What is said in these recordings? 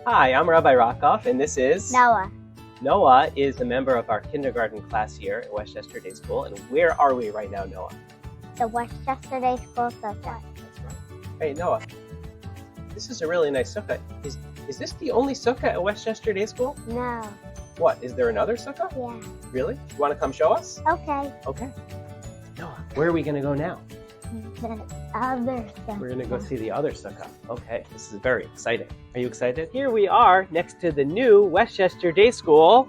Hi, I'm Rabbi Rockoff, and this is Noah. Noah is a member of our kindergarten class here at Westchester Day School. And where are we right now, Noah? The Westchester Day School Sukkot. That's right. Hey, Noah, this is a really nice sukkah. Is this the only sukkah at Westchester Day School? No. What, is there another sukkah? Yeah. Really? You want to come show us? Okay. Okay. Noah, where are we going to go now? The other sukkah. We're going to go see the other sukkah. Okay, this is very exciting. Are you excited? Here we are next to the new Westchester Day School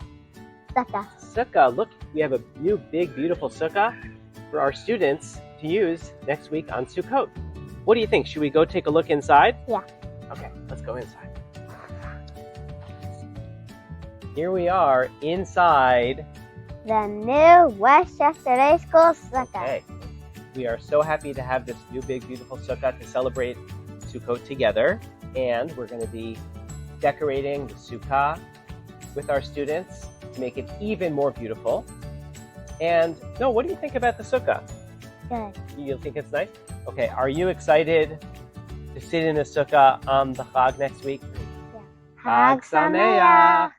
Sukkah. sukkah. Look, we have a new big beautiful sukkah for our students to use next week on Sukkot. What do you think? Should we go take a look inside? Yeah. Okay, let's go inside. Here we are inside. The new Westchester Day School Sukkah. Okay. We are so happy to have this new big beautiful sukkah to celebrate Sukkot together. And we're going to be decorating the sukkah with our students to make it even more beautiful. And Noah, what do you think about the sukkah? Good. You think it's nice? Okay, are you excited to sit in the sukkah on the Chag next week? Yeah. Chag Sameach!